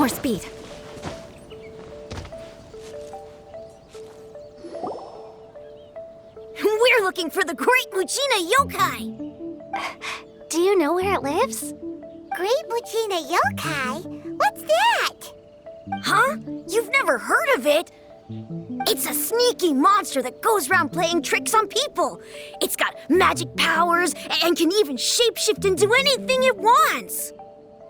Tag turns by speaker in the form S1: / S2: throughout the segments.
S1: more speed. We're looking for the Great Mujina Yokai!
S2: Do you know where it lives?
S3: Great Mujina Yokai? What's that?
S1: Huh? You've never heard of it? It's a sneaky monster that goes around playing tricks on people. It's got magic powers and can even shapeshift into anything it wants.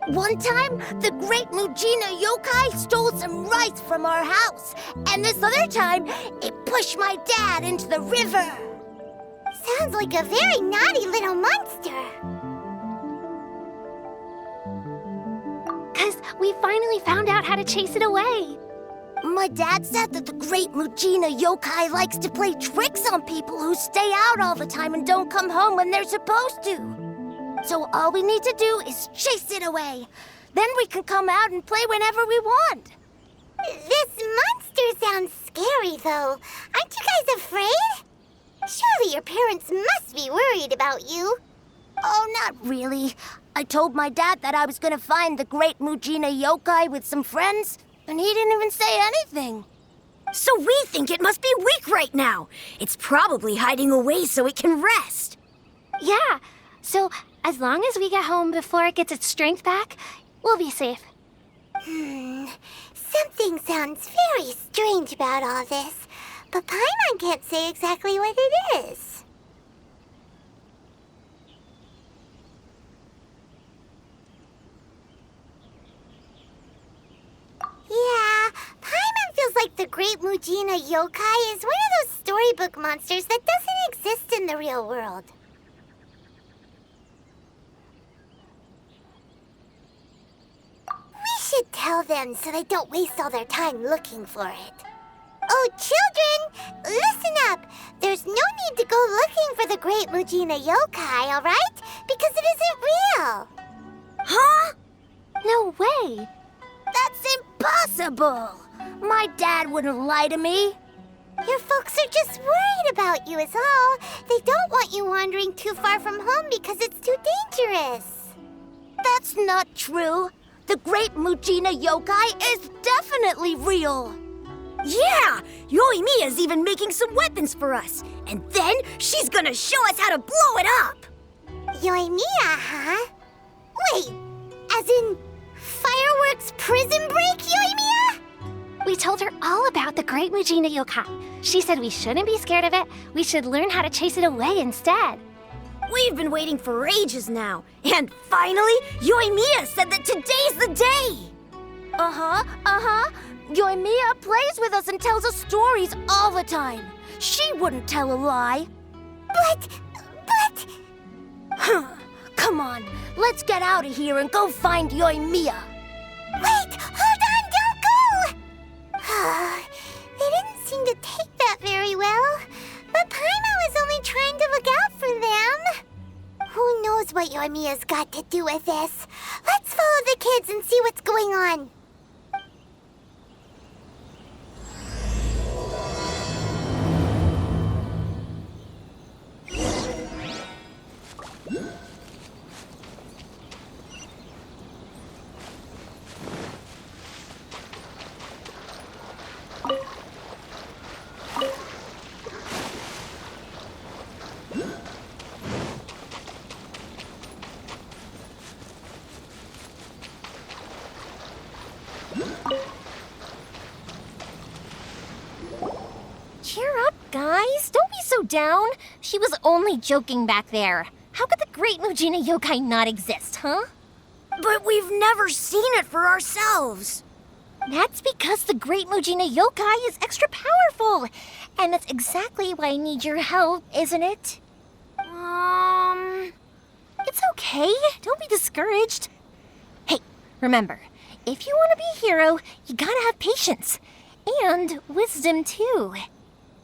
S3: One time, the Great Mujina Yokai stole some rice from our house. And this other time, it pushed my dad into the river. Sounds like a very naughty little monster.
S2: 'Cause we finally found out how to chase it away.
S3: My dad said that the Great Mujina Yokai likes to play tricks on people who stay out all the time and don't come home when they're supposed to. So all we need to do is chase it away. Then we can come out and play whenever we want. This monster sounds scary, though. Aren't you guys afraid? Surely your parents must be worried about you. Oh, not really. I told my dad that I was gonna find the Great Mujina Yokai with some friends, and he didn't even say anything.
S1: So we think it must be weak right now. It's probably hiding away so it can rest.
S2: Yeah, so as long as we get home before it gets its strength back, we'll be safe.
S3: Something sounds very strange about all this, but Paimon can't say exactly what it is. Yeah, Paimon feels like the Great Mujina Yokai is one of those storybook monsters that doesn't exist in the real world. We should tell them so they don't waste all their time looking for it. Oh, children, listen up. There's no need to go looking for the Great Mujina Yokai, all right? Because it isn't real.
S1: Huh?
S2: No way!
S3: That's impossible! My dad wouldn't lie to me. Your folks are just worried about you is all. They don't want you wandering too far from home because it's too dangerous. That's not true. The Great Mujina Yokai is definitely real.
S1: Yeah! Yoimiya's even making some weapons for us. And then she's gonna show us how to blow it up!
S3: Yoimiya, huh? Wait, as in fireworks prison break, Yoimiya?
S2: We told her all about the Great Mujina Yokai. She said we shouldn't be scared of it. We should learn how to chase it away instead.
S1: We've been waiting for ages now. And finally, Yoimiya said that today's the day!
S3: Uh-huh. Yoimiya plays with us and tells us stories all the time. She wouldn't tell a lie. But... Come on, let's get out of here and go find Yoimiya. Wait, hold on, don't go! They didn't seem to take that very well. But Paimon was only trying to look out for them. Who knows what Yoimiya's got to do with this? Let's follow the kids and see what's going on.
S2: Cheer up, guys. Don't be so down. She was only joking back there. How could the Great Mujina Yokai not exist, huh?
S1: But we've never seen it for ourselves.
S2: That's because the Great Mujina Yokai is extra powerful. And that's exactly why I need your help, isn't it? It's okay. Don't be discouraged. Hey, remember, if you want to be a hero, you gotta have patience. And wisdom, too.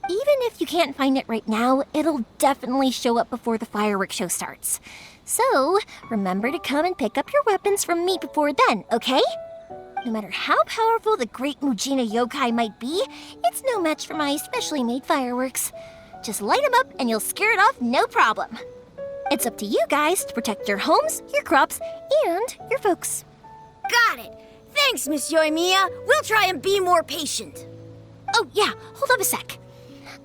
S2: Even if you can't find it right now, it'll definitely show up before the fireworks show starts. So, remember to come and pick up your weapons from me before then, okay? No matter how powerful the Great Mujina Yokai might be, it's no match for my specially made fireworks. Just light them up and you'll scare it off no problem. It's up to you guys to protect your homes, your crops, and your folks.
S1: Got it. Thanks, Miss Yoimiya. We'll try and be more patient.
S2: Oh, yeah, hold up a sec.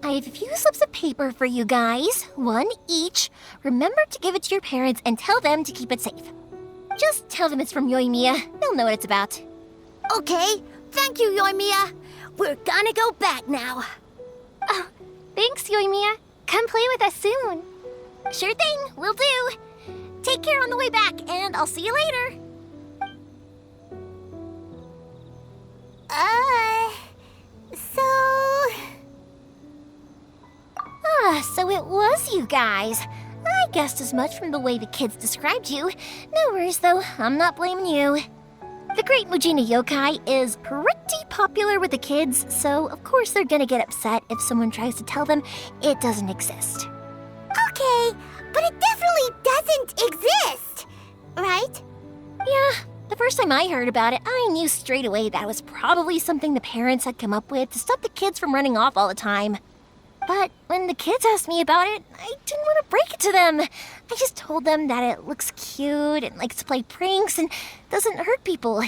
S2: I have a few slips of paper for you guys, one each. Remember to give it to your parents and tell them to keep it safe. Just tell them it's from Yoimiya. They'll know what it's about.
S3: Okay, thank you, Yoimiya. We're gonna go back now.
S2: Oh, thanks, Yoimiya. Come play with us soon. Sure thing, will do. Take care on the way back, and I'll see you later. So it was you guys. I guessed as much from the way the kids described you. No worries, though. I'm not blaming you. The Great Mujina Yokai is pretty popular with the kids, so of course they're gonna get upset if someone tries to tell them it doesn't exist.
S3: Okay, but it definitely doesn't exist, right?
S2: Yeah, the first time I heard about it, I knew straight away that was probably something the parents had come up with to stop the kids from running off all the time. But when the kids asked me about it, I didn't want to break it to them. I just told them that it looks cute and likes to play pranks and doesn't hurt people.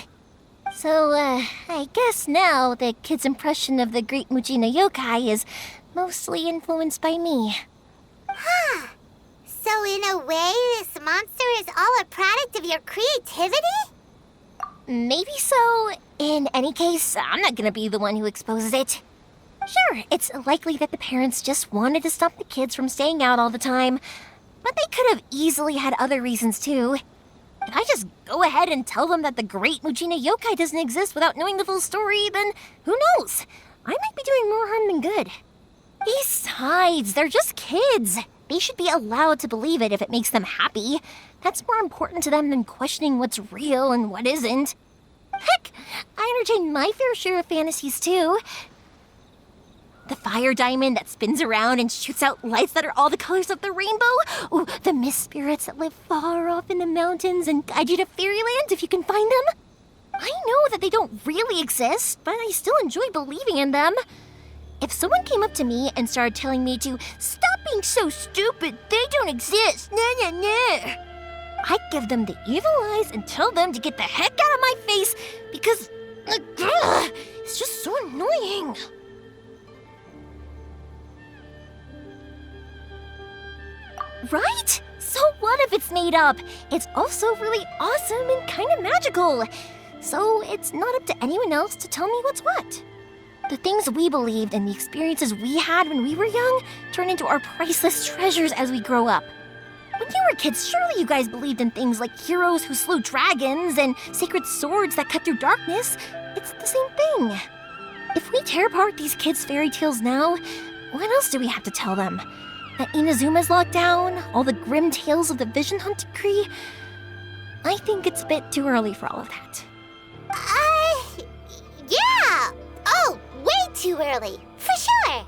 S2: So, I guess now the kids' impression of the Great Mujina Yokai is mostly influenced by me.
S3: Huh. So in a way, this monster is all a product of your creativity?
S2: Maybe so. In any case, I'm not gonna be the one who exposes it. Sure, it's likely that the parents just wanted to stop the kids from staying out all the time, but they could have easily had other reasons too. If I just go ahead and tell them that the Great Mujina Yokai doesn't exist without knowing the full story, then who knows? I might be doing more harm than good. Besides, they're just kids. They should be allowed to believe it if it makes them happy. That's more important to them than questioning what's real and what isn't. Heck, I entertain my fair share of fantasies too. The fire diamond that spins around and shoots out lights that are all the colors of the rainbow. Ooh, the mist spirits that live far off in the mountains and guide you to fairyland if you can find them. I know that they don't really exist, but I still enjoy believing in them. If someone came up to me and started telling me to stop being so stupid, they don't exist, nah. I'd give them the evil eyes and tell them to get the heck out of my face because it's just so annoying. Right? So what if it's made up? It's also really awesome and kind of magical. So it's not up to anyone else to tell me what's what. The things we believed and the experiences we had when we were young turn into our priceless treasures as we grow up. When you were kids, surely you guys believed in things like heroes who slew dragons and sacred swords that cut through darkness. It's the same thing. If we tear apart these kids' fairy tales now, what else do we have to tell them? That Inazuma's locked down, all the grim tales of the Vision Hunt decree? I think it's a bit too early for all of that.
S3: Yeah! Oh, way too early, for sure!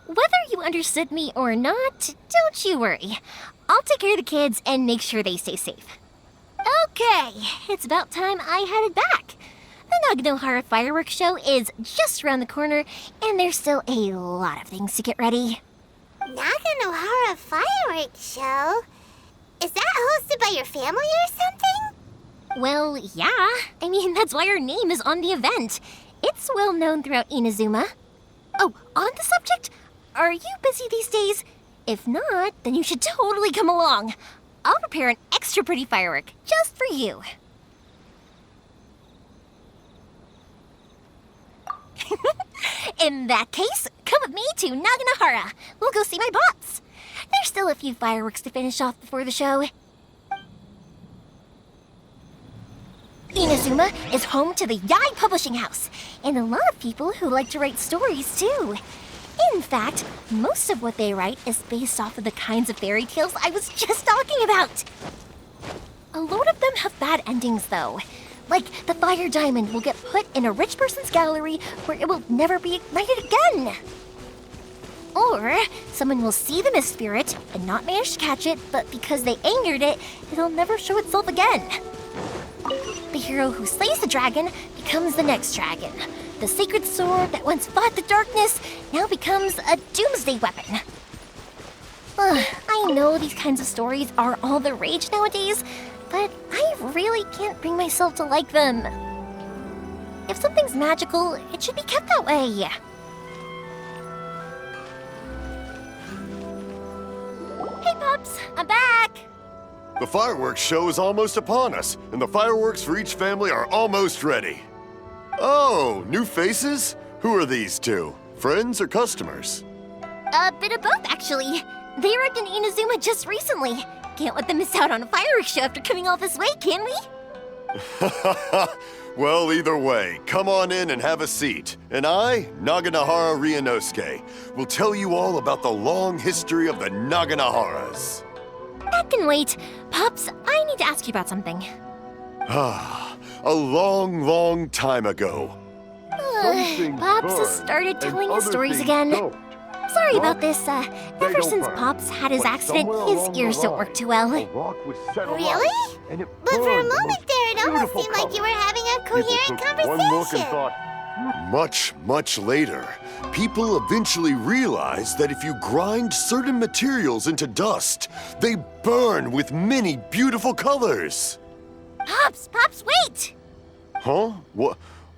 S2: Whether you understood me or not, don't you worry. I'll take care of the kids and make sure they stay safe. Okay, it's about time I headed back. The Naganohara fireworks show is just around the corner, and there's still a lot of things to get ready.
S3: Naganohara fireworks show? Is that hosted by your family or something?
S2: Well, yeah. I mean, that's why our name is on the event. It's well known throughout Inazuma. Oh, on the subject, are you busy these days? If not, then you should totally come along. I'll prepare an extra pretty firework just for you. In that case, come with me to Naganohara. We'll go see my bots. There's still a few fireworks to finish off before the show. Inazuma is home to the Yai Publishing House, and a lot of people who like to write stories too. In fact, most of what they write is based off of the kinds of fairy tales I was just talking about. A lot of them have bad endings, though. Like, the fire diamond will get put in a rich person's gallery where it will never be ignited again. Or, someone will see the mist spirit and not manage to catch it, but because they angered it, it'll never show itself again. They hero who slays the dragon becomes the next dragon. The sacred sword that once fought the darkness now becomes a doomsday weapon. I know these kinds of stories are all the rage nowadays, but I really can't bring myself to like them. If something's magical, it should be kept that way. Hey, Pops, I'm back!
S4: The fireworks show is almost upon us, and the fireworks for each family are almost ready. Oh, new faces? Who are these two? Friends or customers?
S2: A bit of both, actually. They arrived in Inazuma just recently. Can't let them miss out on a fireworks show after coming all this way, can we?
S4: Well, either way, come on in and have a seat. And I, Naganahara Ryunosuke, will tell you all about the long history of the Naganaharas.
S2: That can wait. Pops, I need to ask you about something.
S4: A long, long time ago.
S2: Pops has started telling his stories again. Sorry about this. Ever since Pops had his accident, his ears don't work too well.
S3: Really? But for a moment there, it almost seemed like you were having a coherent conversation.
S4: Much, much later, people eventually realized that if you grind certain materials into dust, they burn with many beautiful colors.
S2: Pops, wait!
S4: Huh?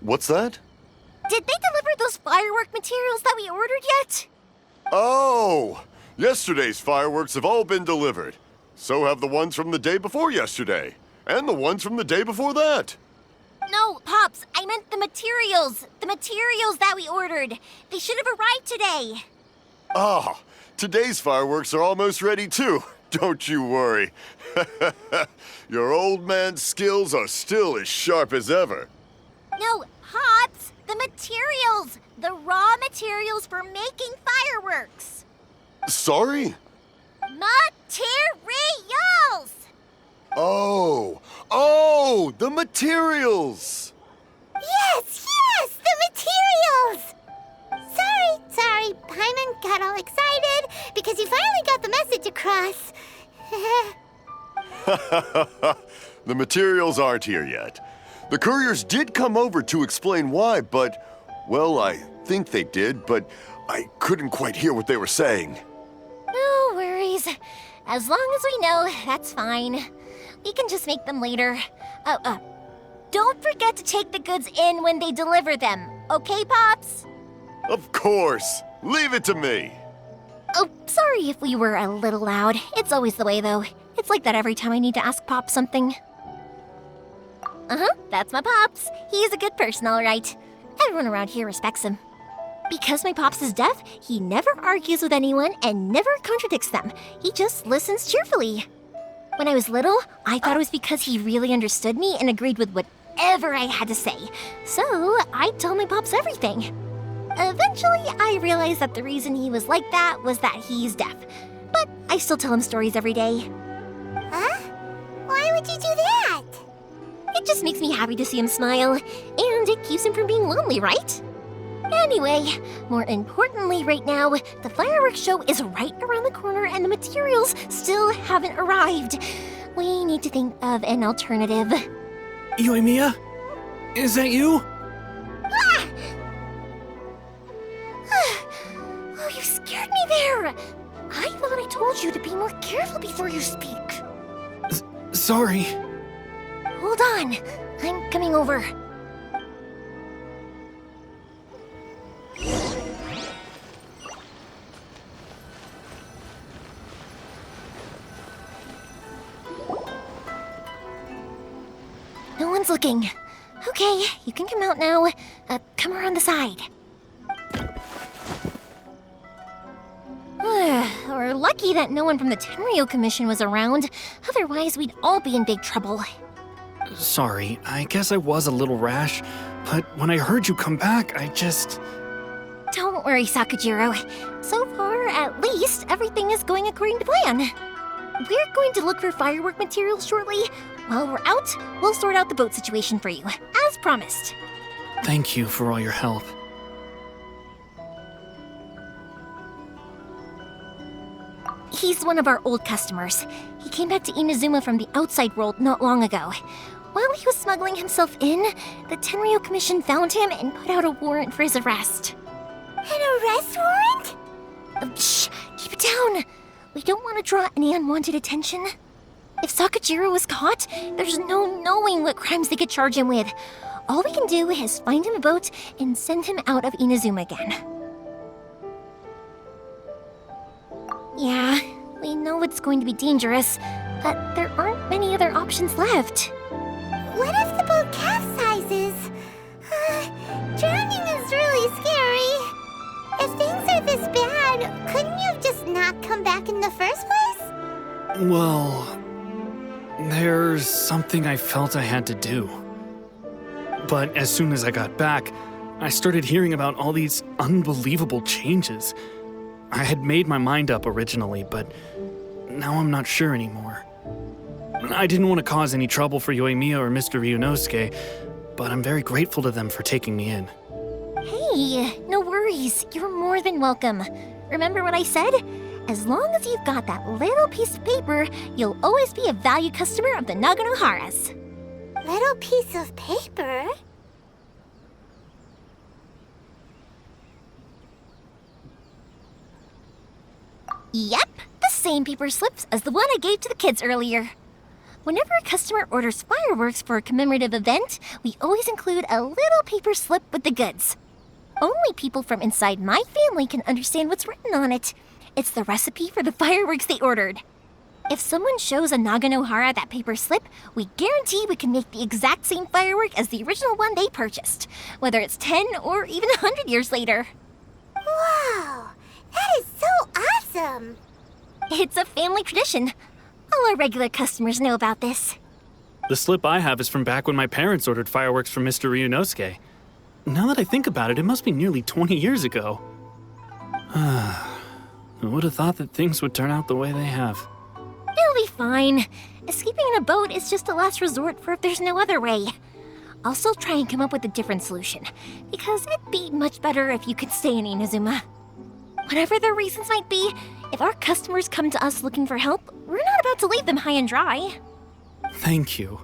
S4: What's that?
S2: Did they deliver those firework materials that we ordered yet?
S4: Oh! Yesterday's fireworks have all been delivered. So have the ones from the day before yesterday. And the ones from the day before that.
S2: No, Pops, I meant the materials. The materials that we ordered. They should have arrived today.
S4: Ah, today's fireworks are almost ready too. Don't you worry. Your old man's skills are still as sharp as ever.
S2: No, Pops, the materials. The raw materials for making fireworks.
S4: Sorry?
S2: Materials!
S4: Oh, the materials!
S3: Yes, the materials! Sorry, Paimon got all excited because you finally got the message across.
S4: The materials aren't here yet. The couriers did come over to explain why, but, well, I think they did, but I couldn't quite hear what they were saying.
S2: No worries. As long as we know, that's fine. We can just make them later. Don't forget to take the goods in when they deliver them, okay, Pops?
S4: Of course. Leave it to me.
S2: Oh, sorry if we were a little loud. It's always the way, though. It's like that every time I need to ask Pop something. That's my Pops. He's a good person, all right. Everyone around here respects him. Because my Pops is deaf, he never argues with anyone and never contradicts them. He just listens cheerfully. When I was little, I thought it was because he really understood me and agreed with whatever I had to say. So I'd tell my Pops everything. Eventually, I realized that the reason he was like that was that he's deaf. But I still tell him stories every day.
S3: Huh? Why would you do that?
S2: It just makes me happy to see him smile, and it keeps him from being lonely, right? Anyway, more importantly right now, the fireworks show is right around the corner and the materials still haven't arrived. We need to think of an alternative.
S5: Yoimiya? Is that you?
S2: Oh, you scared me there! I thought I told you to be more careful before you speak.
S5: Sorry.
S2: Hold on, I'm coming over. No one's looking. Okay, you can come out now. Come around the side. We're lucky that no one from the Tenryo Commission was around. Otherwise, we'd all be in big trouble.
S5: Sorry, I guess I was a little rash, but when I heard you come back, I just...
S2: Don't worry, Sakujiro. So far, at least, everything is going according to plan. We're going to look for firework materials shortly. While we're out, we'll sort out the boat situation for you, as promised.
S5: Thank you for all your help.
S2: He's one of our old customers. He came back to Inazuma from the outside world not long ago. While he was smuggling himself in, the Tenryo Commission found him and put out a warrant for his arrest.
S3: An arrest warrant?
S2: Shh! Keep it down! We don't want to draw any unwanted attention. If Sakajiro was caught, there's no knowing what crimes they could charge him with. All we can do is find him a boat and send him out of Inazuma again. Yeah, we know it's going to be dangerous, but there aren't many other options left.
S3: What if the boat capsizes? Drowning is really scary. If things are this bad, couldn't you have just not come back in the first place?
S5: Well, there's something I felt I had to do. But as soon as I got back, I started hearing about all these unbelievable changes. I had made my mind up originally, but now I'm not sure anymore. I didn't want to cause any trouble for Yoimiya or Mr. Ryunosuke, but I'm very grateful to them for taking me in.
S2: Hey, no worries. You're more than welcome. Remember what I said? As long as you've got that little piece of paper, you'll always be a valued customer of the Naganohara's.
S3: Little piece of paper?
S2: Yep, the same paper slips as the one I gave to the kids earlier. Whenever a customer orders fireworks for a commemorative event, we always include a little paper slip with the goods. Only people from inside my family can understand what's written on it. It's the recipe for the fireworks they ordered. If someone shows a Naganohara that paper slip, we guarantee we can make the exact same firework as the original one they purchased, whether it's 10 or even 100 years later.
S3: Wow, that is so awesome!
S2: It's a family tradition. All our regular customers know about this.
S5: The slip I have is from back when my parents ordered fireworks from Mr. Ryunosuke. Now that I think about it, it must be nearly 20 years ago. I would have thought that things would turn out the way they have.
S2: It'll be fine. Escaping in a boat is just a last resort for if there's no other way. I'll still try and come up with a different solution, because it'd be much better if you could stay in Inazuma. Whatever their reasons might be, if our customers come to us looking for help, we're not about to leave them high and dry.
S5: Thank you.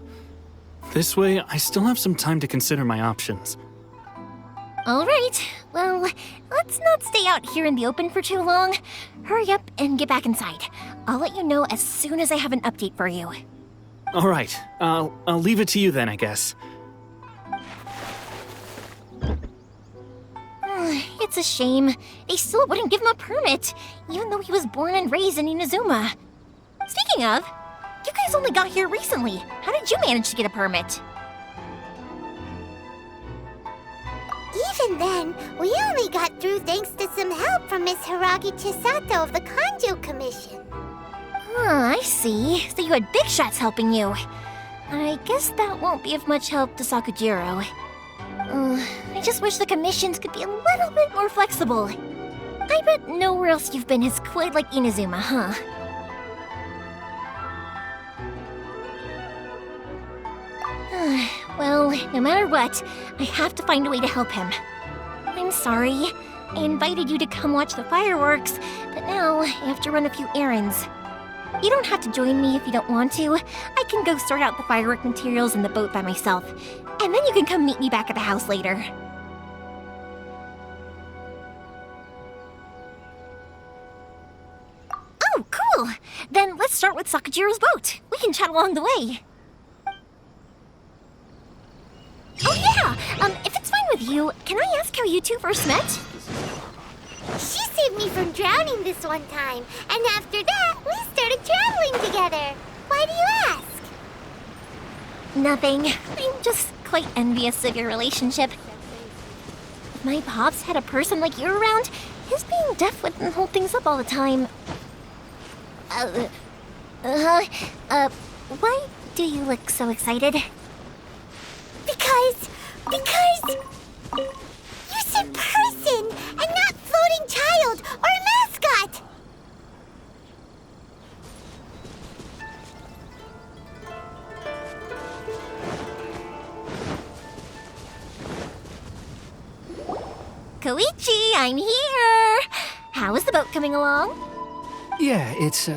S5: This way, I still have some time to consider my options.
S2: All right, well, let's not stay out here in the open for too long. Hurry up and get back inside. I'll let you know as soon as I have an update for you.
S5: All right, I'll leave it to you then, I guess.
S2: It's a shame. They still wouldn't give him a permit, even though he was born and raised in Inazuma. Speaking of, you guys only got here recently. How did you manage to get a permit?
S3: Even then, we only got through thanks to some help from Miss Hiragi Chisato of the Kanjo Commission.
S2: I see. So you had big shots helping you. I guess that won't be of much help to Sakujiro. I just wish the commissions could be a little bit more flexible. I bet nowhere else you've been is quite like Inazuma, huh? Well, no matter what, I have to find a way to help him. I'm sorry. I invited you to come watch the fireworks, but now I have to run a few errands. You don't have to join me if you don't want to. I can go sort out the firework materials in the boat by myself, and then you can come meet me back at the house later. Oh, cool! Then let's start with Sakujiro's boat. We can chat along the way. Oh yeah! If it's fine with you, can I ask how you two first met?
S3: She saved me from drowning this one time, and after that, we started traveling together. Why do you ask?
S2: Nothing. I'm just quite envious of your relationship. If my pops had a person like you around, his being deaf wouldn't hold things up all the time. Why do you look so excited?
S3: Because you said person and not floating child or mascot.
S2: Koichi, I'm here! How is the boat coming along?
S6: Yeah, it's,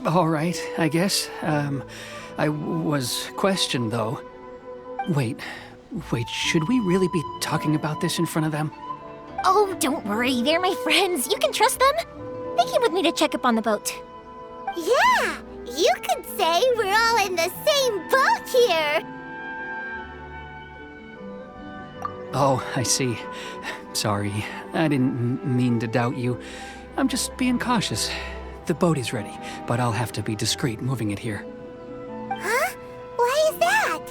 S6: all right, I guess. I was questioned, though. Wait, should we really be talking about this in front of them?
S2: Oh, don't worry, they're my friends. You can trust them. They came with me to check up on the boat.
S3: Yeah, you could say we're all in the same boat here.
S6: Oh, I see. Sorry, I didn't mean to doubt you. I'm just being cautious. The boat is ready, but I'll have to be discreet moving it here.
S3: Huh? Why is that?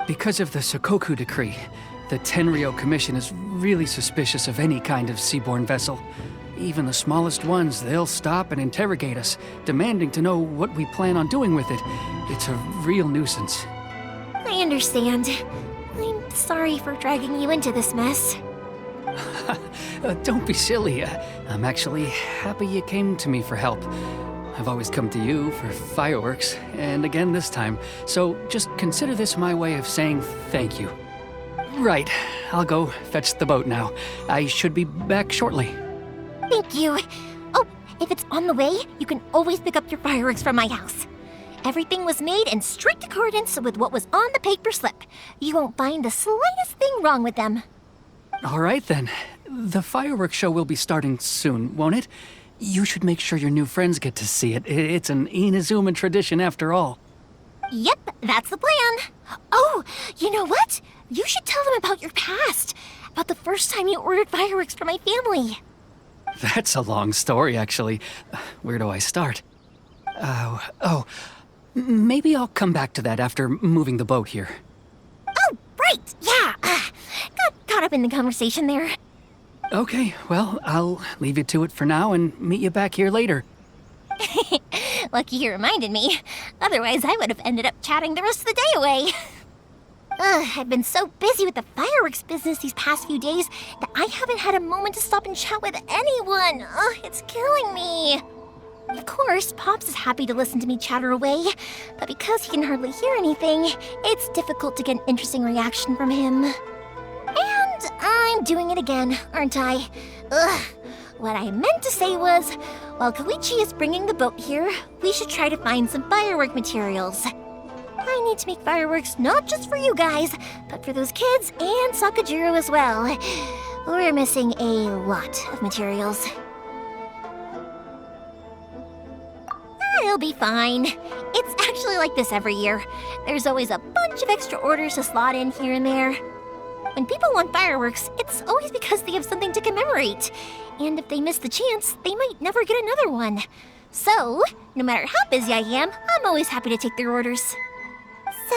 S6: Because of the Sokoku decree, the Tenryou Commission is really suspicious of any kind of seaborne vessel. Even the smallest ones, they'll stop and interrogate us, demanding to know what we plan on doing with it. It's a real nuisance.
S2: I understand. I'm sorry for dragging you into this mess.
S6: Don't be silly. I'm actually happy you came to me for help. I've always come to you for fireworks, and again this time, so just consider this my way of saying thank you. Right, I'll go fetch the boat now. I should be back shortly.
S2: Thank you. Oh, if it's on the way, you can always pick up your fireworks from my house. Everything was made in strict accordance with what was on the paper slip. You won't find the slightest thing wrong with them.
S6: All right then. The fireworks show will be starting soon, won't it? You should make sure your new friends get to see it. It's an Inazuma tradition after all.
S2: Yep, that's the plan. Oh, you know what? You should tell them about your past. About the first time you ordered fireworks for my family.
S6: That's a long story, actually. Where do I start? Maybe I'll come back to that after moving the boat here.
S2: Oh, right, yeah. Got caught up in the conversation there.
S6: Okay, well, I'll leave you to it for now and meet you back here later.
S2: Lucky you reminded me. Otherwise, I would have ended up chatting the rest of the day away. I've been so busy with the fireworks business these past few days that I haven't had a moment to stop and chat with anyone. It's killing me. Of course, Pops is happy to listen to me chatter away, but because he can hardly hear anything, it's difficult to get an interesting reaction from him. And I'm doing it again, aren't I? What I meant to say was, while Koichi is bringing the boat here, we should try to find some firework materials. I need to make fireworks not just for you guys, but for those kids and Sakajiro as well. We're missing a lot of materials. It'll be fine. It's actually like this every year. There's always a bunch of extra orders to slot in here and there. When people want fireworks, it's always because they have something to commemorate. And if they miss the chance, they might never get another one. So, no matter how busy I am, I'm always happy to take their orders.
S3: So,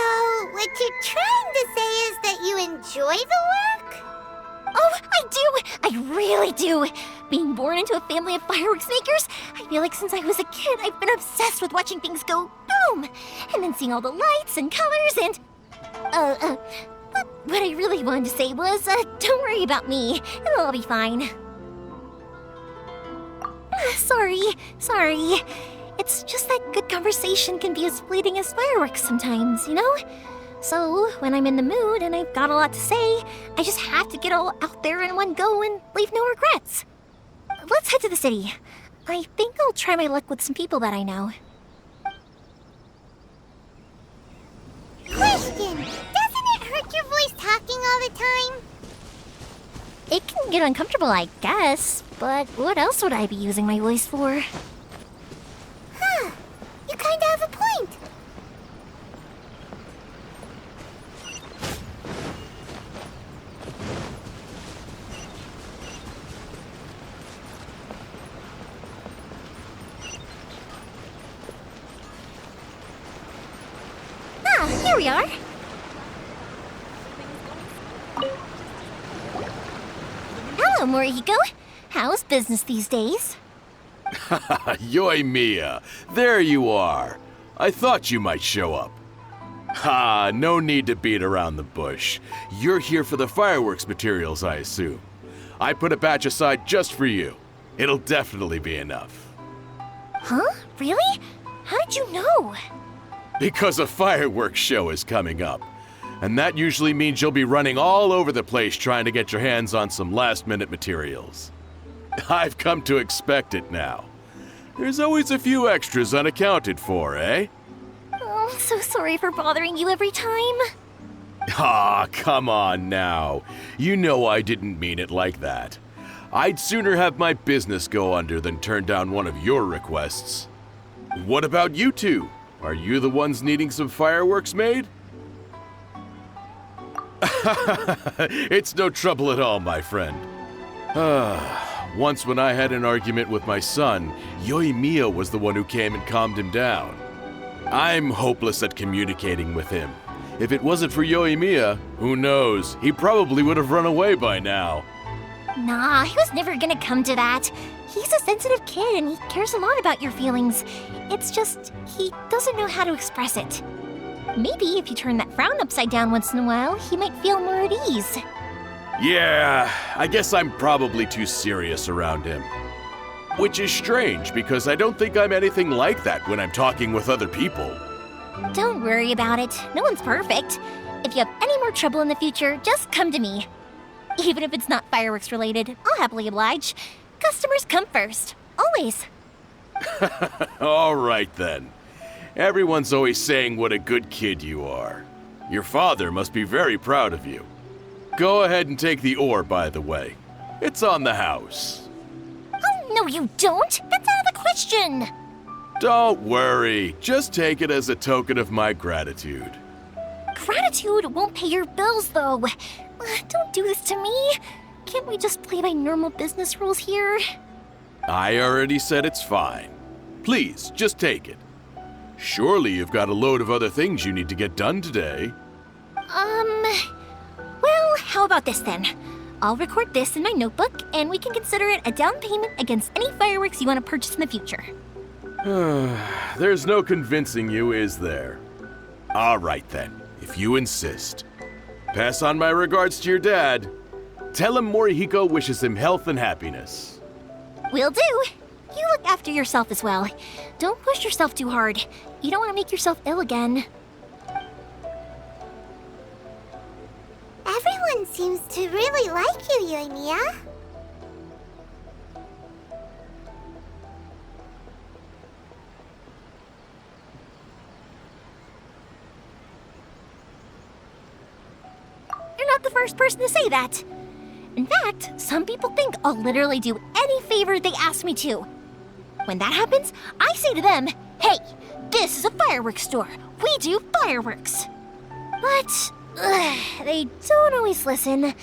S3: what you're trying to say is that you enjoy the work?
S2: Oh, I do! I really do! Being born into a family of fireworks makers, I feel like since I was a kid, I've been obsessed with watching things go boom! And then seeing all the lights and colors and... But what I really wanted to say was, don't worry about me. It'll all be fine. Sorry. It's just that good conversation can be as fleeting as fireworks sometimes, you know? So, when I'm in the mood and I've got a lot to say, I just have to get all out there in one go and leave no regrets. Let's head to the city. I think I'll try my luck with some people that I know.
S3: Question! Doesn't it hurt your voice talking all the time?
S2: It can get uncomfortable, I guess, but what else would I be using my voice for?
S3: Huh. You kinda have a point.
S2: Here we are. Hello, Morihiko. How's business these days?
S7: Yoimiya, there you are. I thought you might show up. Ha, no need to beat around the bush. You're here for the fireworks materials, I assume. I put a batch aside just for you. It'll definitely be enough.
S2: Huh? Really? How did you know?
S7: Because a fireworks show is coming up. And that usually means you'll be running all over the place trying to get your hands on some last-minute materials. I've come to expect it now. There's always a few extras unaccounted for, eh?
S2: Oh, so sorry for bothering you every time.
S7: Ah, come on now. You know I didn't mean it like that. I'd sooner have my business go under than turn down one of your requests. What about you two? Are you the ones needing some fireworks made? It's no trouble at all, my friend. Once when I had an argument with my son, Yoimiya was the one who came and calmed him down. I'm hopeless at communicating with him. If it wasn't for Yoimiya, who knows, he probably would have run away by now.
S2: Nah, he was never gonna come to that. He's a sensitive kid and he cares a lot about your feelings. It's just, he doesn't know how to express it. Maybe if you turn that frown upside down once in a while, he might feel more at ease.
S7: Yeah, I guess I'm probably too serious around him. Which is strange, because I don't think I'm anything like that when I'm talking with other people.
S2: Don't worry about it. No one's perfect. If you have any more trouble in the future, just come to me. Even if it's not fireworks related, I'll happily oblige. Customers come first. Always.
S7: All right then. Everyone's always saying what a good kid you are. Your father must be very proud of you. Go ahead and take the ore, by the way. It's on the house.
S2: Oh, no you don't! That's out of the question!
S7: Don't worry. Just take it as a token of my gratitude.
S2: Gratitude won't pay your bills, though. Don't do this to me. Can't we just play by normal business rules here?
S7: I already said it's fine. Please, just take it. Surely you've got a load of other things you need to get done today.
S2: Well, how about this then? I'll record this in my notebook, and we can consider it a down payment against any fireworks you want to purchase in the future.
S7: There's no convincing you, is there? All right then, if you insist. Pass on my regards to your dad. Tell him Morihiko wishes him health and happiness.
S2: Will do. You look after yourself as well. Don't push yourself too hard. You don't want to make yourself ill again.
S3: Everyone seems to really like you, Yoimiya.
S2: You're not the first person to say that. In fact, some people think I'll literally do any favor they ask me to. When that happens, I say to them, hey, this is a fireworks store. We do fireworks. But they don't always listen,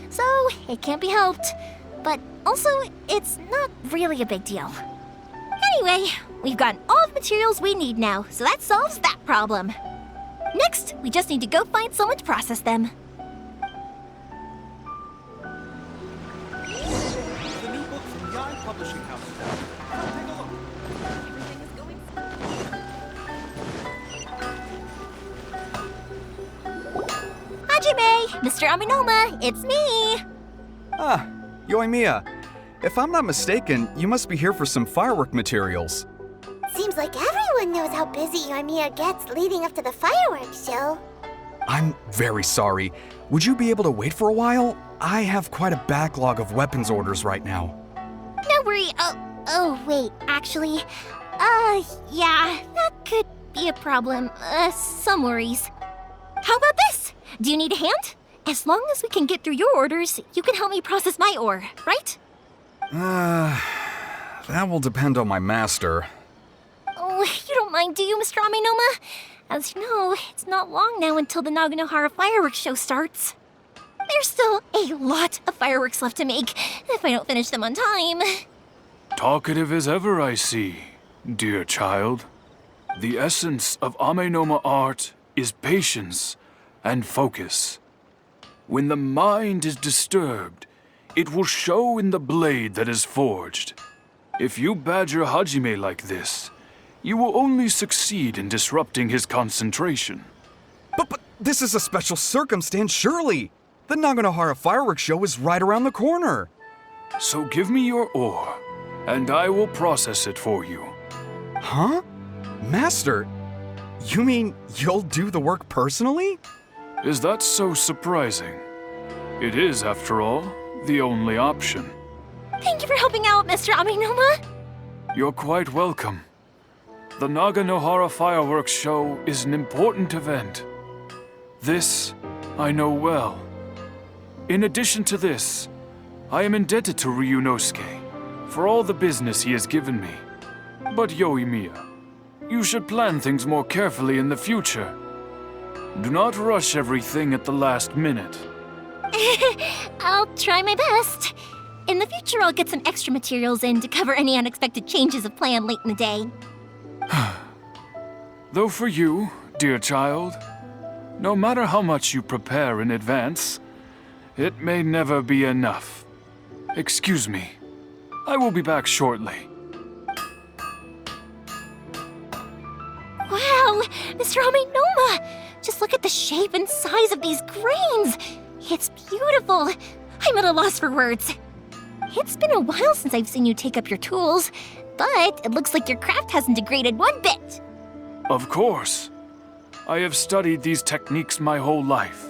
S2: so it can't be helped. But also, it's not really a big deal. Anyway, we've gotten all the materials we need now, so that solves that problem. Next, we just need to go find someone to process them.
S8: The new book from Yai Publishing House. Come take a look. Everything is going
S2: Hajime! Mr. Aminoma, it's me!
S9: Ah, Yoimiya. If I'm not mistaken, you must be here for some firework materials.
S3: Seems like everyone knows how busy Yoimiya gets leading up to the fireworks show.
S9: I'm very sorry. Would you be able to wait for a while? I have quite a backlog of weapons orders right now.
S2: No worry. Oh, wait, actually. Yeah, that could be a problem. Some worries. How about this? Do you need a hand? As long as we can get through your orders, you can help me process my ore, right?
S9: That will depend on my master.
S2: Oh, you don't mind, do you, Mr. Aminoma? As you know, it's not long now until the Naganohara fireworks show starts. There's still a lot of fireworks left to make, if I don't finish them on time.
S10: Talkative as ever, I see, dear child. The essence of Amenoma art is patience and focus. When the mind is disturbed, it will show in the blade that is forged. If you badger Hajime like this, you will only succeed in disrupting his concentration.
S9: But this is a special circumstance, surely! The Naganohara fireworks show is right around the corner.
S10: So give me your ore, and I will process it for you.
S9: Huh? Master, you mean you'll do the work personally?
S10: Is that so surprising? It is, after all, the only option.
S2: Thank you for helping out, Mr. Aminoma.
S10: You're quite welcome. The Naganohara fireworks show is an important event. This I know well. In addition to this, I am indebted to Ryunosuke for all the business he has given me. But Yoimiya, you should plan things more carefully in the future. Do not rush everything at the last minute.
S2: I'll try my best. In the future, I'll get some extra materials in to cover any unexpected changes of plan late in the day.
S10: Though for you, dear child, no matter how much you prepare in advance, it may never be enough. Excuse me. I will be back shortly.
S2: Wow, Mr. Amenoma! Just look at the shape and size of these grains! It's beautiful! I'm at a loss for words. It's been a while since I've seen you take up your tools, but it looks like your craft hasn't degraded one bit.
S10: Of course. I have studied these techniques my whole life.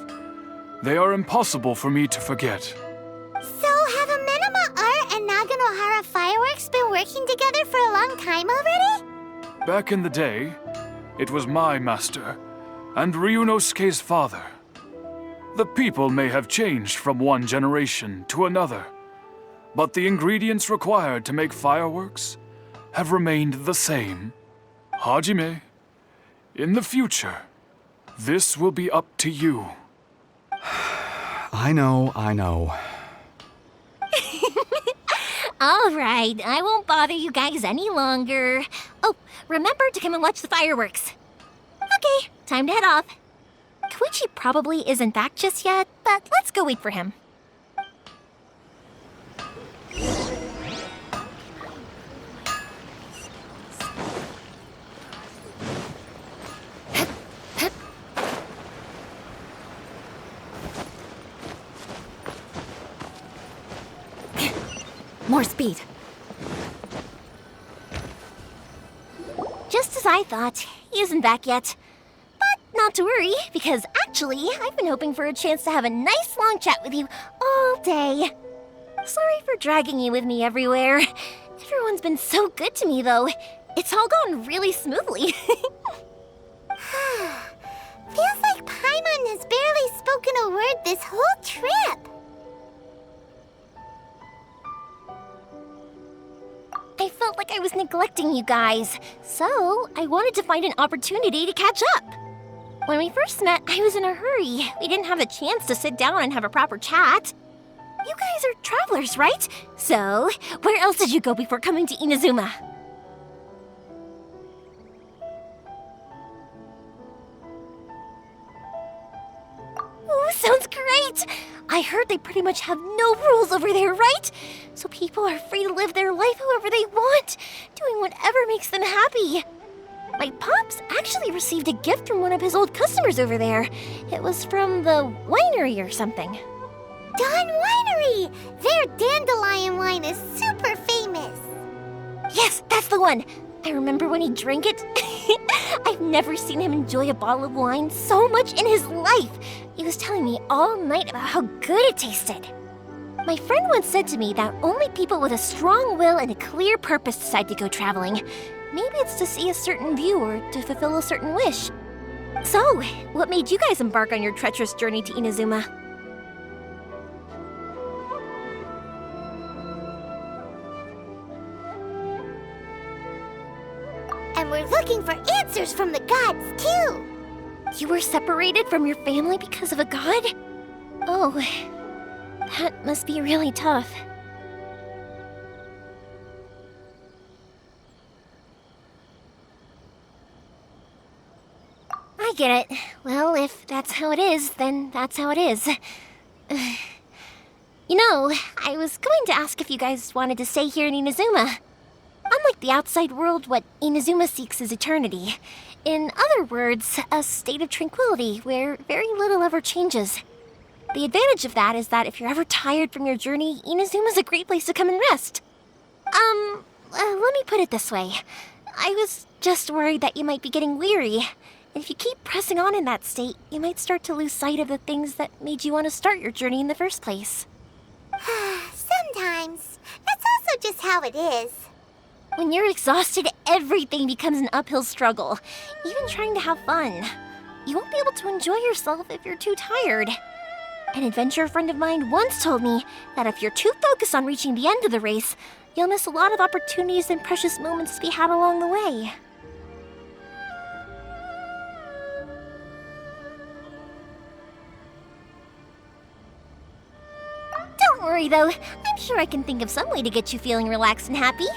S10: They are impossible for me to forget.
S3: So, have Amenoma Art and Naganohara Fireworks been working together for a long time already?
S10: Back in the day, it was my master and Ryunosuke's father. The people may have changed from one generation to another, but the ingredients required to make fireworks have remained the same. Hajime, in the future, this will be up to you.
S9: I know.
S2: All right, I won't bother you guys any longer. Oh, remember to come and watch the fireworks. Okay, time to head off. Koichi probably isn't back just yet, but let's go wait for him.
S1: More speed.
S2: Just as I thought, he isn't back yet. But not to worry, because actually, I've been hoping for a chance to have a nice long chat with you all day. Sorry for dragging you with me everywhere. Everyone's been so good to me, though. It's all gone really smoothly.
S3: Feels like Paimon has barely spoken a word this whole trip.
S2: I felt like I was neglecting you guys, so I wanted to find an opportunity to catch up. When we first met, I was in a hurry. We didn't have a chance to sit down and have a proper chat. You guys are travelers, right? So, where else did you go before coming to Inazuma? Ooh, sounds great! I heard they pretty much have no rules over there, right? So people are free to live their life however they want, doing whatever makes them happy. My pops actually received a gift from one of his old customers over there. It was from the winery or something.
S3: Dawn Winery! Their dandelion wine is super famous.
S2: Yes, that's the one. I remember when he drank it. I've never seen him enjoy a bottle of wine so much in his life. He was telling me all night about how good it tasted. My friend once said to me that only people with a strong will and a clear purpose decide to go traveling. Maybe it's to see a certain view or to fulfill a certain wish. So, what made you guys embark on your treacherous journey to Inazuma?
S3: And we're looking for answers from the gods, too.
S2: You were separated from your family because of a god? Oh, that must be really tough. I get it. Well, if that's how it is, then that's how it is. You know, I was going to ask if you guys wanted to stay here in Inazuma. Unlike the outside world, what Inazuma seeks is eternity. In other words, a state of tranquility where very little ever changes. The advantage of that is that if you're ever tired from your journey, Inazuma's a great place to come and rest. Let me put it this way. I was just worried that you might be getting weary. And if you keep pressing on in that state, you might start to lose sight of the things that made you want to start your journey in the first place.
S3: Sometimes. That's also just how it is.
S2: When you're exhausted, everything becomes an uphill struggle, even trying to have fun. you won't be able to enjoy yourself if you're too tired. An adventurer friend of mine once told me that if you're too focused on reaching the end of the race, you'll miss a lot of opportunities and precious moments to be had along the way. Don't worry though, I'm sure I can think of some way to get you feeling relaxed and happy.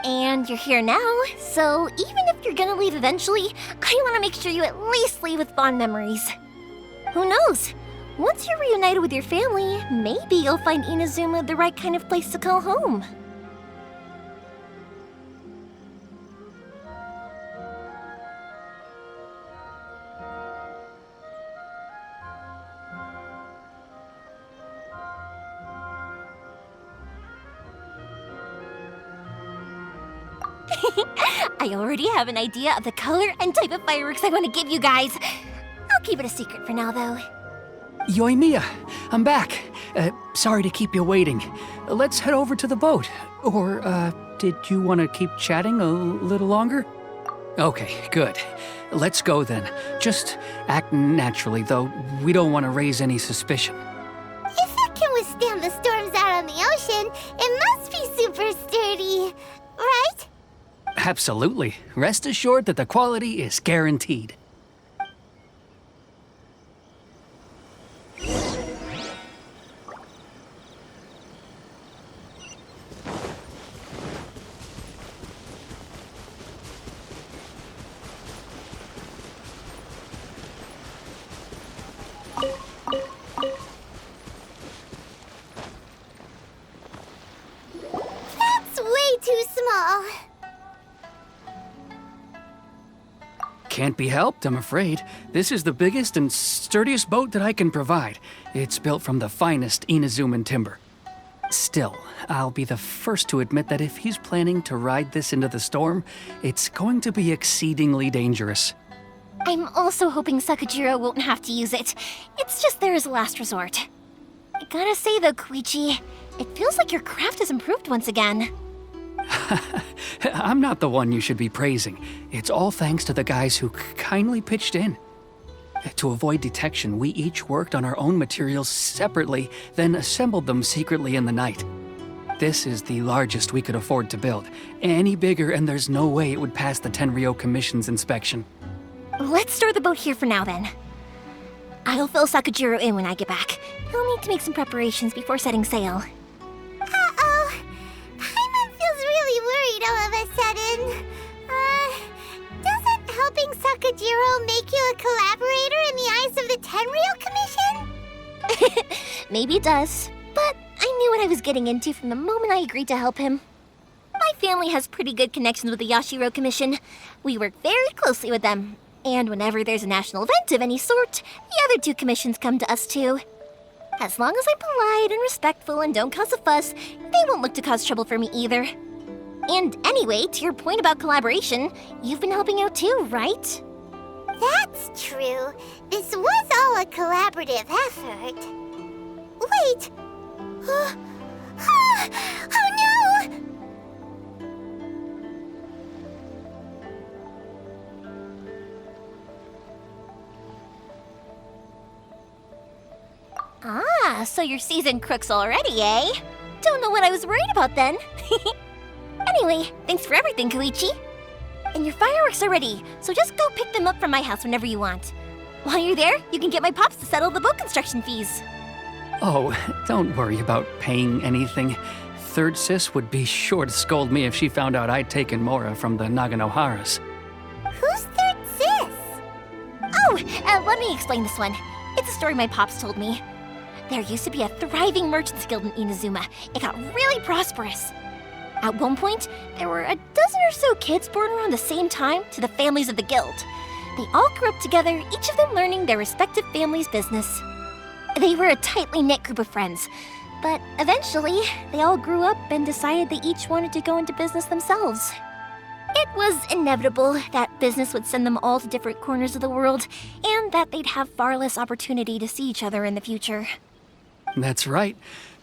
S2: And you're here now, so even if you're gonna leave eventually, I want to make sure you at least leave with fond memories. Who knows? Once you're reunited with your family, maybe you'll find Inazuma the right kind of place to call home. I already have an idea of the color and type of fireworks I want to give you guys. I'll keep it a secret for now, though.
S6: Yoimiya, I'm back. Sorry to keep you waiting. Let's head over to the boat. Or, did you want to keep chatting a little longer? Okay, good. Let's go then. Just act naturally, though. We don't want to raise any suspicion.
S3: If it can withstand the storms out on the ocean, it must be super sturdy, right?
S6: Absolutely. Rest assured that the quality is guaranteed.
S3: That's way too small.
S6: Can't be helped, I'm afraid. This is the biggest and sturdiest boat that I can provide. It's built from the finest Inazuman timber. Still, I'll be the first to admit that if he's planning to ride this into the storm, it's going to be exceedingly dangerous.
S2: I'm also hoping Sakajiro won't have to use it. It's just there as a last resort. I gotta say though, Koichi, it feels like your craft has improved once again.
S6: I'm not the one you should be praising. It's all thanks to the guys who kindly pitched in. To avoid detection, we each worked on our own materials separately, then assembled them secretly in the night. This is the largest we could afford to build. Any bigger and there's no way it would pass the Tenryou Commission's inspection.
S2: Let's store the boat here for now then. I'll fill Sakajiro in when I get back. He'll need to make some preparations before setting sail.
S3: Uh-oh. Paimon feels really worried all of a sudden. Doesn't helping Sakajiro make you a collaborator in the eyes of the Tenryou Commission?
S2: Maybe it does, but I knew what I was getting into from the moment I agreed to help him. My family has pretty good connections with the Yashiro Commission. We work very closely with them. And whenever there's a national event of any sort, the other two commissions come to us too. As long as I'm polite and respectful and don't cause a fuss, they won't look to cause trouble for me either. And anyway, to your point about collaboration, you've been helping out too, right?
S3: That's true. This was all a collaborative effort. Wait! Oh no!
S2: Ah, so you're seasoned crooks already, eh? Don't know what I was worried about then. Anyway, thanks for everything, Koichi. And your fireworks are ready, so just go pick them up from my house whenever you want. While you're there, you can get my pops to settle the boat construction fees.
S6: Oh, don't worry about paying anything. Third Sis would be sure to scold me if she found out I'd taken Mora from the Naganoharas.
S3: Who's Third Sis?
S2: Oh, let me explain this one. It's a story my pops told me. There used to be a thriving merchants guild in Inazuma. It got really prosperous. At one point, there were a dozen or so kids born around the same time to the families of the guild. They all grew up together, each of them learning their respective family's business. They were a tightly knit group of friends, but eventually, they all grew up and decided they each wanted to go into business themselves. It was inevitable that business would send them all to different corners of the world, and that they'd have far less opportunity to see each other in the future.
S6: That's right.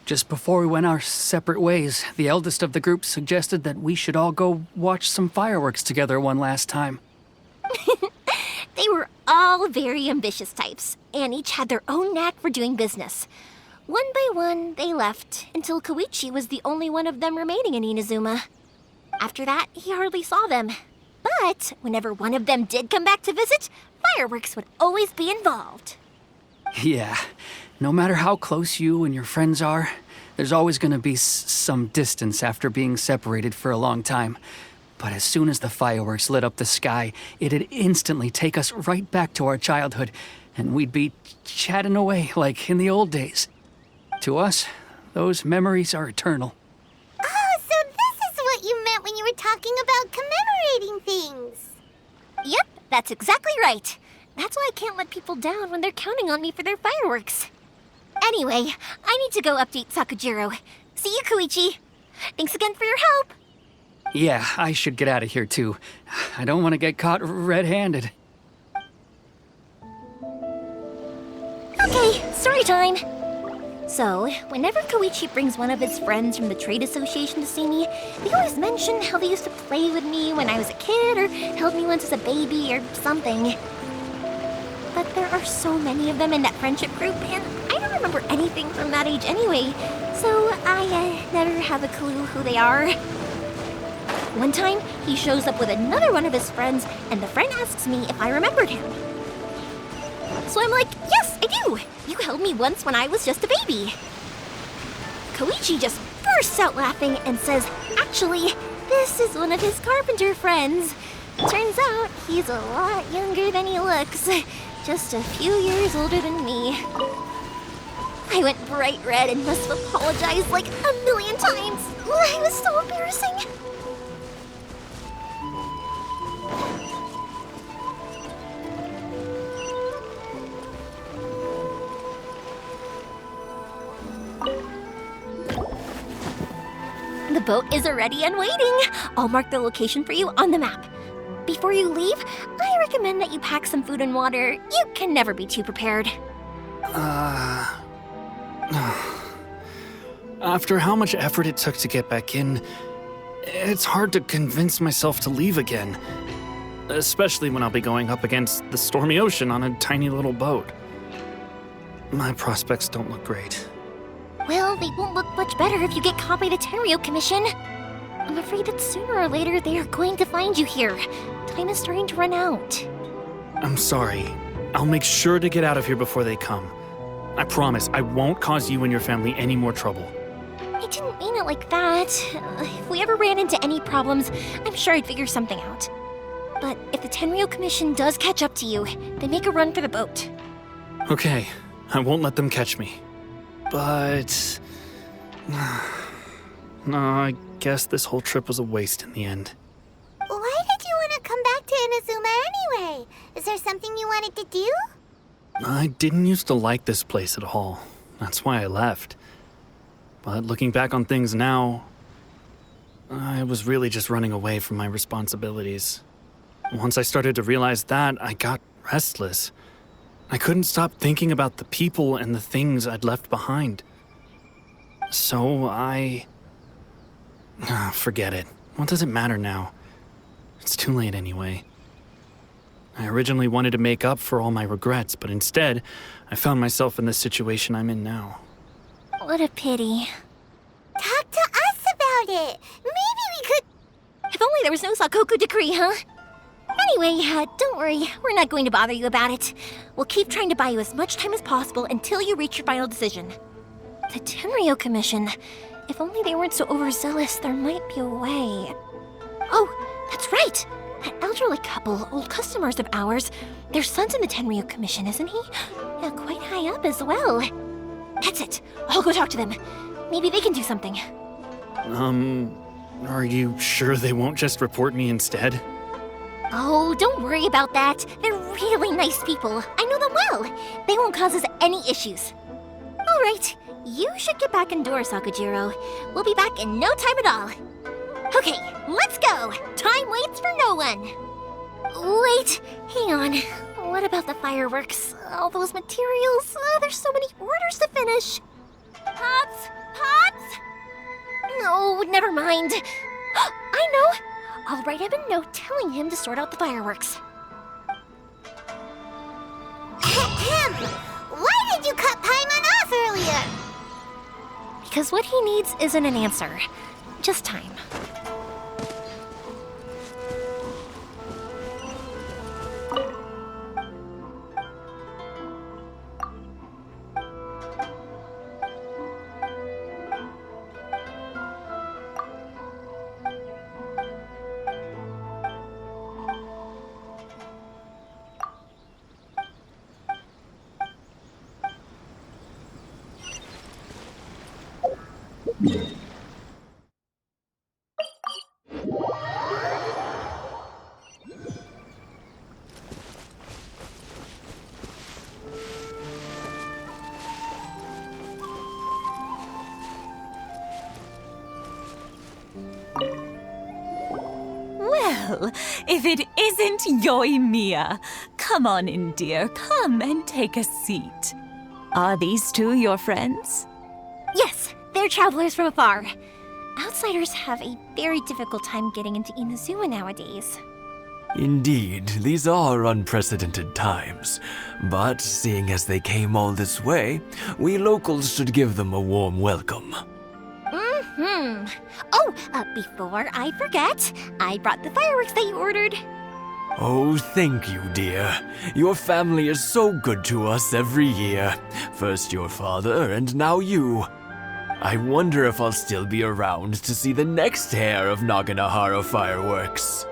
S6: Just before we went our separate ways, the eldest of the group suggested that we should all go watch some fireworks together one last time.
S2: They were all very ambitious types, and each had their own knack for doing business. One by one, they left, until Koichi was the only one of them remaining in Inazuma. After that, he hardly saw them. But whenever one of them did come back to visit, fireworks would always be involved.
S6: Yeah, no matter how close you and your friends are, there's always gonna be some distance after being separated for a long time. But as soon as the fireworks lit up the sky, it'd instantly take us right back to our childhood, and we'd be chatting away like in the old days. To us, those memories are eternal.
S3: Oh, so this is what you meant when you were talking about commemorating things.
S2: Yep, that's exactly right. That's why I can't let people down when they're counting on me for their fireworks. Anyway, I need to go update Sakujiro. See you, Koichi. Thanks again for your help.
S6: Yeah, I should get out of here too. I don't want to get caught red-handed.
S2: Okay, story time. So, whenever Koichi brings one of his friends from the trade association to see me, they always mention how they used to play with me when I was a kid or held me once as a baby or something. But there are so many of them in that friendship group, and I don't remember anything from that age anyway, so I never have a clue who they are. One time, he shows up with another one of his friends, and the friend asks me if I remembered him. So I'm like, yes, I do! You held me once when I was just a baby. Koichi just bursts out laughing and says, actually, this is one of his carpenter friends. Turns out he's a lot younger than he looks. Just a few years older than me. I went bright red and must have apologized like 1,000,000 times. It was so embarrassing. The boat is ready and waiting. I'll mark the location for you on the map. Before you leave, I recommend that you pack some food and water. You can never be too prepared.
S5: After how much effort it took to get back in, it's hard to convince myself to leave again. Especially when I'll be going up against the stormy ocean on a tiny little boat. My prospects don't look great.
S2: Well, they won't look much better if you get caught by the Tenryou Commission. I'm afraid that sooner or later they are going to find you here. Time is starting to run out.
S5: I'm sorry. I'll make sure to get out of here before they come. I promise I won't cause you and your family any more trouble.
S2: I didn't mean it like that. If we ever ran into any problems, I'm sure I'd figure something out. But if the Tenryou Commission does catch up to you, then make a run for the boat.
S5: Okay, I won't let them catch me. But... no, I guess this whole trip was a waste in the end.
S3: Why did you want to come back to Inazuma anyway? Is there something you wanted to do?
S5: I didn't used to like this place at all. That's why I left. But looking back on things now, I was really just running away from my responsibilities. Once I started to realize that, I got restless. I couldn't stop thinking about the people and the things I'd left behind. So forget it. What does it matter now? It's too late anyway. I originally wanted to make up for all my regrets, but instead, I found myself in the situation I'm in now.
S2: What a pity.
S3: Talk to us about it. Maybe we could...
S2: If only there was no Sakoku decree, huh? Anyway, don't worry. We're not going to bother you about it. We'll keep trying to buy you as much time as possible until you reach your final decision. The Tenryou Commission. If only they weren't so overzealous, there might be a way. Oh, that's right! That elderly couple, old customers of ours, their son's in the Tenryou Commission, isn't he? Yeah, quite high up as well. That's it. I'll go talk to them. Maybe they can do something.
S5: Are you sure they won't just report me instead?
S2: Oh, don't worry about that. They're really nice people. I know them well. They won't cause us any issues. All right, you should get back indoors, Sakujiro. We'll be back in no time at all. Okay, let's go. Time waits for no one. Wait, hang on. What about the fireworks? All those materials? There's so many orders to finish. Pops! Pops! No, never mind. I know. I'll write him a note telling him to sort out the fireworks. because what he needs isn't an answer, just time.
S11: Well, if it isn't Yoimiya. Come on in, dear. Come and take a seat. Are these two your friends?
S2: Yes, they're travelers from afar. Outsiders have a very difficult time getting into Inazuma nowadays.
S12: Indeed, these are unprecedented times. But seeing as they came all this way, we locals should give them a warm welcome.
S2: Oh, before I forget, I brought the fireworks that you ordered.
S12: Oh, thank you, dear. Your family is so good to us every year. First your father, and now you. I wonder if I'll still be around to see the next hair of Naganahara fireworks.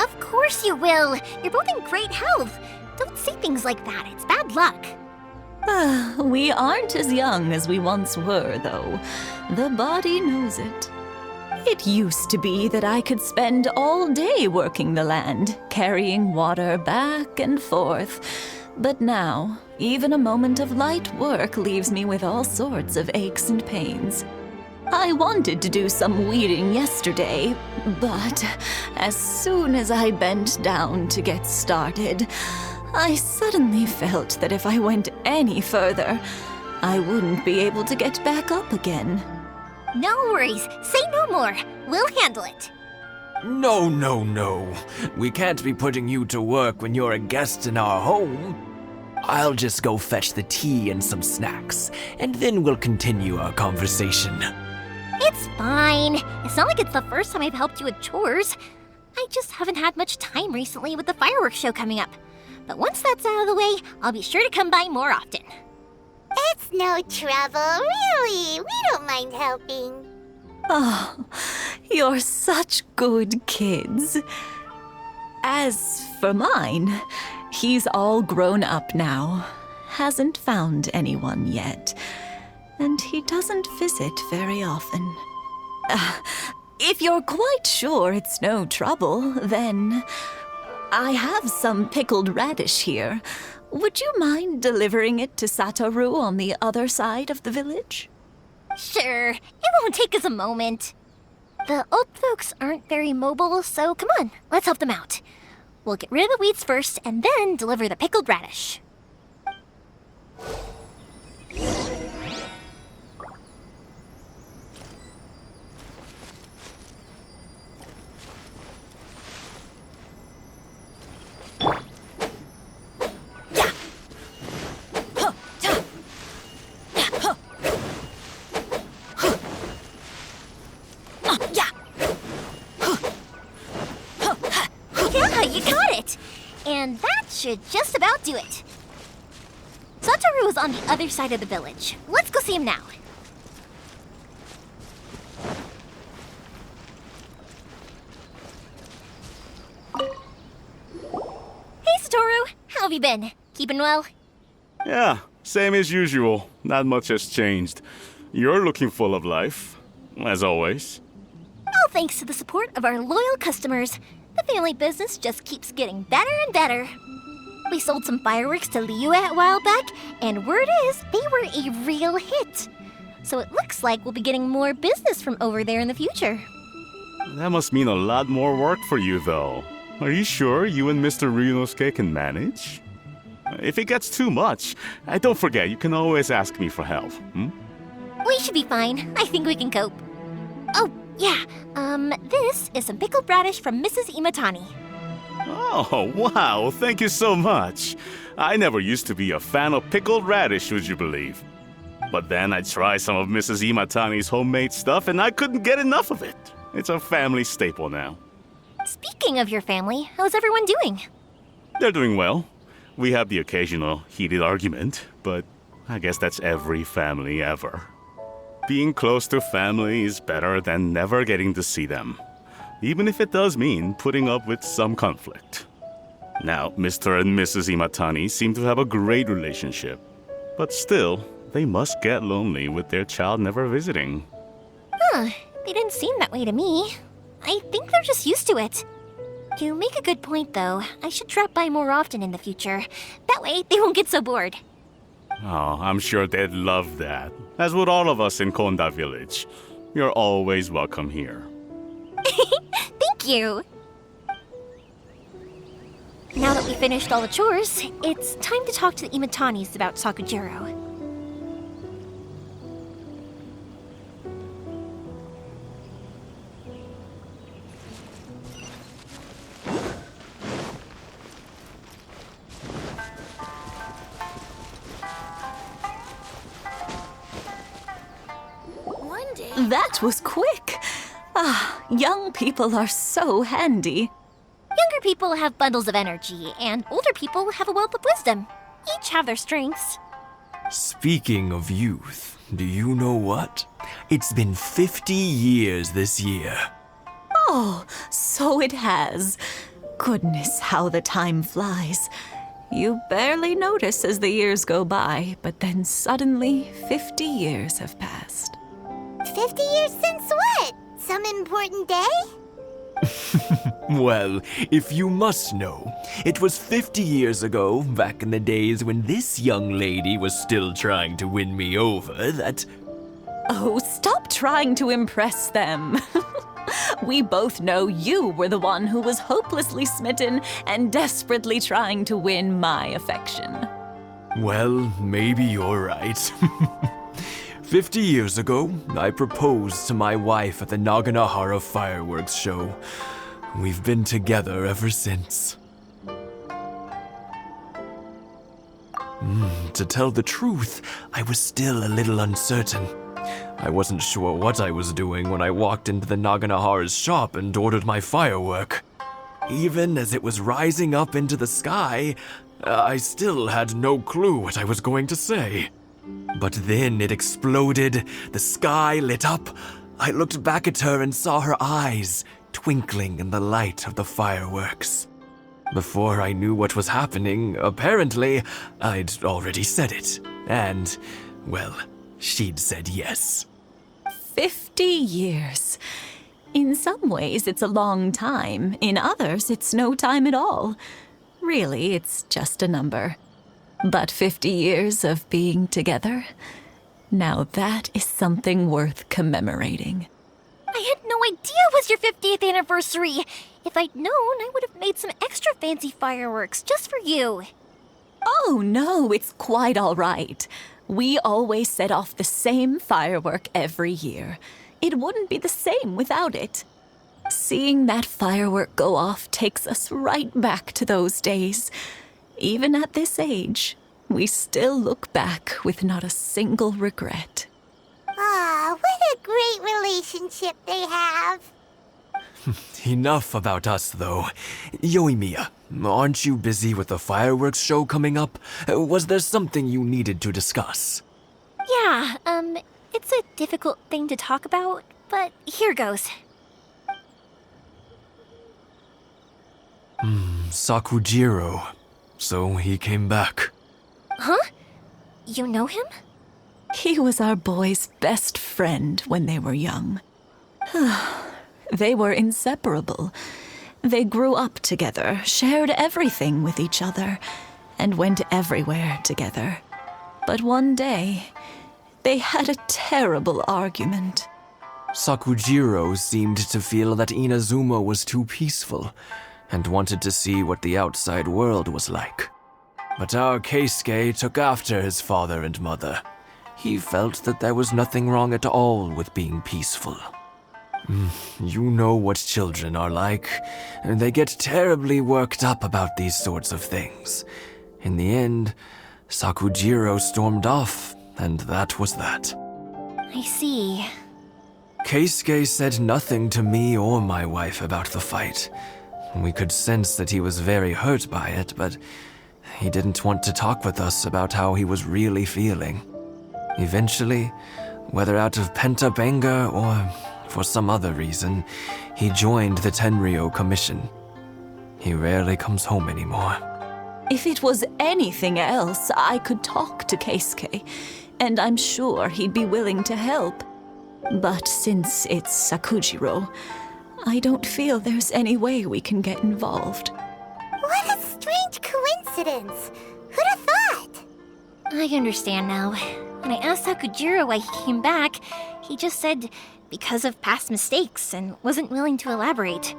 S2: Of course you will. You're both in great health. Don't say things like that. It's bad luck.
S11: We aren't as young as we once were, though. The body knows it. It used to be that I could spend all day working the land, carrying water back and forth. But now, even a moment of light work leaves me with all sorts of aches and pains. I wanted to do some weeding yesterday, but as soon as I bent down to get started, I suddenly felt that if I went any further, I wouldn't be able to get back up again.
S2: No worries. Say no more. We'll handle it.
S12: No, no, no. We can't be putting you to work when you're a guest in our home. I'll just go fetch the tea and some snacks, and then we'll continue our conversation.
S2: It's fine. It's not like it's the first time I've helped you with chores. I just haven't had much time recently with the fireworks show coming up. But once that's out of the way, I'll be sure to come by more often.
S3: It's no trouble, really. We don't mind helping.
S11: Oh, you're such good kids. As for mine, he's all grown up now, hasn't found anyone yet, and he doesn't visit very often. If you're quite sure it's no trouble, then I have some pickled radish here. Would you mind delivering it to Satoru on the other side of the village?
S2: Sure, it won't take us a moment. The old folks aren't very mobile, so come on, let's help them out. We'll get rid of the weeds first and then deliver the pickled radish. And that should just about do it. Satoru is on the other side of the village. Let's go see him now. Hey, Satoru. How have you been? Keeping well?
S13: Yeah, same as usual. Not much has changed. You're looking full of life, as always.
S2: All thanks to the support of our loyal customers. The family business just keeps getting better and better. We sold some fireworks to Liyue a while back, and word is they were a real hit. So it looks like we'll be getting more business from over there in the future.
S13: That must mean a lot more work for you, though. Are you sure you and Mr. Ryunosuke can manage? If it gets too much, don't forget, you can always ask me for help,
S2: We should be fine. I think we can cope. Oh, yeah. This is some pickled radish from Mrs. Imatani.
S13: Oh, wow, thank you so much. I never used to be a fan of pickled radish, would you believe? But then I tried some of Mrs. Imatani's homemade stuff and I couldn't get enough of it. It's a family staple now.
S2: Speaking of your family, how's everyone doing?
S13: They're doing well. We have the occasional heated argument, but I guess that's every family ever. Being close to family is better than never getting to see them, even if it does mean putting up with some conflict. Now, Mr. and Mrs. Imatani seem to have a great relationship, but still, they must get lonely with their child never visiting.
S2: Huh, they didn't seem that way to me. I think they're just used to it. You make a good point, though. I should drop by more often in the future. That way, they won't get so bored.
S13: Oh, I'm sure they'd love that, as would all of us in Konda Village. You're always welcome here.
S2: Thank you! Now that we finished all the chores, it's time to talk to the Imatanis about Sakujiro.
S11: That was quick. Ah, young people are so handy.
S2: Younger people have bundles of energy, and older people have a wealth of wisdom. Each have their strengths.
S12: Speaking of youth, do you know what? It's been 50 years this year.
S11: Oh, so it has. Goodness, how the time flies. You barely notice as the years go by, but then suddenly 50 years have passed.
S3: 50 years since what? Some important day?
S12: Well, if you must know, it was 50 years ago, back in the days when this young lady was still trying to win me over, that...
S11: Oh, stop trying to impress them. We both know you were the one who was hopelessly smitten and desperately trying to win my affection.
S12: Well, maybe you're right. 50 years ago, I proposed to my wife at the Naganahara fireworks show. We've been together ever since. To tell the truth, I was still a little uncertain. I wasn't sure what I was doing when I walked into the Naganahara's shop and ordered my firework. Even as it was rising up into the sky, I still had no clue what I was going to say. But then it exploded, the sky lit up. I looked back at her and saw her eyes twinkling in the light of the fireworks. Before I knew what was happening, apparently, I'd already said it. And, well, she'd said yes.
S11: 50 years. In some ways, it's a long time. In others, it's no time at all. Really, it's just a number. But 50 years of being together, now that is something worth commemorating.
S2: I had no idea it was your 50th anniversary. If I'd known, I would have made some extra fancy fireworks just for you.
S11: Oh no, it's quite all right. We always set off the same firework every year. It wouldn't be the same without it. Seeing that firework go off takes us right back to those days. Even at this age, we still look back with not a single regret.
S3: Ah, what a great relationship they have.
S12: Enough about us, though. Yoimiya, aren't you busy with the fireworks show coming up? Was there something you needed to discuss?
S2: Yeah, it's a difficult thing to talk about, but here goes.
S12: Sakujiro. So he came back.
S2: Huh? You know him?
S11: He was our boys' best friend when they were young. They were inseparable. They grew up together, shared everything with each other, and went everywhere together. But one day, they had a terrible argument.
S12: Sakujiro seemed to feel that Inazuma was too peaceful, and wanted to see what the outside world was like. But our Keisuke took after his father and mother. He felt that there was nothing wrong at all with being peaceful. You know what children are like. They get terribly worked up about these sorts of things. In the end, Sakujiro stormed off, and that was that.
S2: I see.
S12: Keisuke said nothing to me or my wife about the fight. We could sense that he was very hurt by it, but he didn't want to talk with us about how he was really feeling. Eventually, whether out of pent-up anger or for some other reason, he joined the Tenryou Commission. He rarely comes home anymore.
S11: If it was anything else, I could talk to Keisuke, and I'm sure he'd be willing to help. But since it's Sakujiro, I don't feel there's any way we can get involved.
S3: What a strange coincidence. Who'd have thought?
S2: I understand now. When I asked Sakujiro why he came back, he just said because of past mistakes and wasn't willing to elaborate.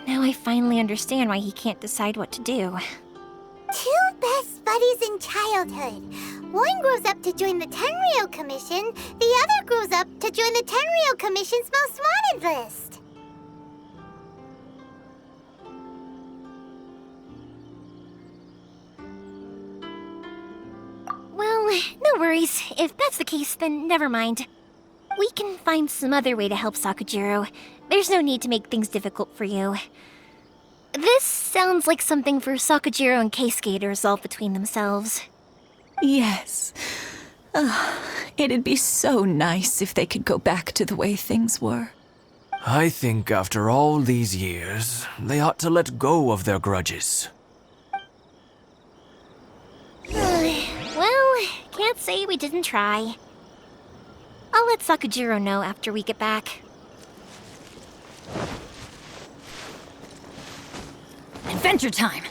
S2: Now I finally understand why he can't decide what to do.
S3: Two best buddies in childhood. One grows up to join the Tenryou Commission, the other grows up to join the Tenryou Commission's most wanted list.
S2: Well, no worries. If that's the case, then never mind. We can find some other way to help Sakujiro. There's no need to make things difficult for you. This sounds like something for Sakujiro and Keisuke to resolve between themselves.
S11: Yes. It'd be so nice if they could go back to the way things were.
S12: I think after all these years, they ought to let go of their grudges.
S2: Well, can't say we didn't try. I'll let Sakujiro know after we get back.
S1: Adventure time!